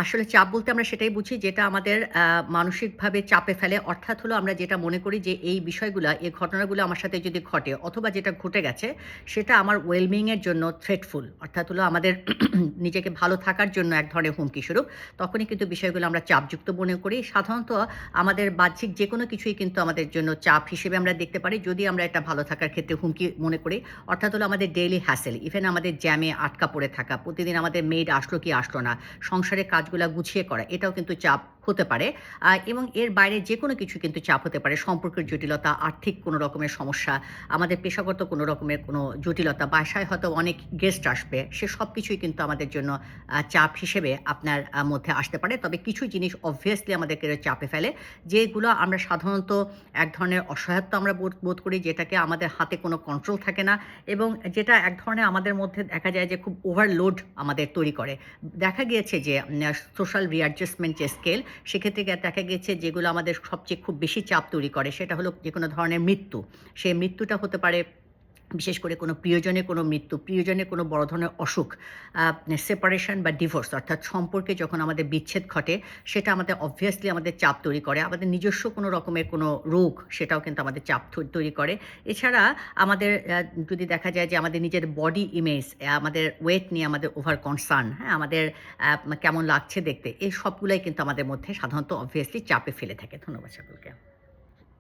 আসলে চাপ বলতে আমরা সেটাই বুঝি যেটা আমাদের মানসিকভাবে চাপে ফেলে। অর্থাৎ হলো আমরা যেটা মনে করি যে এই বিষয়গুলা, এই ঘটনাগুলো আমার সাথে যদি ঘটে অথবা যেটা ঘটে গেছে সেটা আমার ওয়েল বিইং এর জন্য থ্রেটফুল। অর্থাৎ হলো আমাদের নিজেকে ভালো থাকার জন্য এক ধরনের হুমকি স্বরূপ। তখনই কিন্তু বিষয়গুলো আমরা চাপযুক্ত মনে করি। সাধারণত আমাদের বাহ্যিক যেকোনো কিছুই কিন্তু আমাদের জন্য চাপ হিসেবে আমরা দেখতে পারি যদি আমরা এটা ভালো থাকার ক্ষেত্রে হুমকি মনে করি। অর্থাৎ হলো আমাদের ডেইলি হ্যাসেল, ইভেন আমাদের জ্যামে আটকা পড়ে থাকা, প্রতিদিন আমাদের মেইড আসলো কি আসলো না, সংসারের কাজগুলা গুছিয়ে করা, এটাও কিন্তু চাপ হতে পারে। এবং এর বাইরে যেকোনো কিছু কিন্তু চাপ হতে পারে। সম্পর্কের জটিলতা, আর্থিক কোনো রকমের সমস্যা, আমাদের পেশাগত কোনো রকমের কোনো জটিলতা, বাসায় হয়তো অনেক গেস্ট আসবে, সে সবকিছুই কিন্তু আমাদের জন্য চাপ হিসেবে আপনার মধ্যে আসতে পারে। তবে কিছু জিনিস obviously আমাদেরকে চাপে ফেলে, যেগুলো আমরা সাধারণত এক ধরনের অসহায়ত্ব আমরা বোধ বোধ করি, যেটাকে আমাদের হাতে কোনো কন্ট্রোল থাকে না এবং যেটা এক ধরনের আমাদের মধ্যে দেখা যায় যে খুব ওভারলোড আমাদের তৈরি করে। দেখা গিয়েছে যে সোশ্যাল রিঅ্যাডজাস্টমেন্ট যে স্কেল, সেক্ষেত্রে দেখা গিয়েছে যেগুলো আমাদের সবচেয়ে খুব বেশি চাপ তৈরি করে সেটা হলো যেকোনো ধরনের মৃত্যু। সেই মৃত্যুটা হতে পারে বিশেষ করে কোনো প্রিয়জনের কোনো মৃত্যু, প্রিয়জনের কোনো বড় ধরনের অসুখ, আ সেপারেশন বা ডিভোর্স অর্থাৎ সম্পর্কে যখন আমাদের বিচ্ছেদ ঘটে, সেটা আমাদের obviously আমাদের চাপ তৈরি করে। আমাদের নিজস্ব কোনো রকমের কোনো রোগ, সেটাও কিন্তু আমাদের চাপ তৈরি করে। এছাড়া আমাদের যদি দেখা যায় যে আমাদের নিজের বডি ইমেজ, আমাদের ওয়েট নিয়ে আমাদের ওভার কনসার্ন, হ্যাঁ? আমাদের কেমন লাগছে দেখতে, এই সবগুলাই কিন্তু আমাদের মধ্যে সাধারণত obviously চাপে ফেলে থাকে। ধন্যবাদ সকলকে।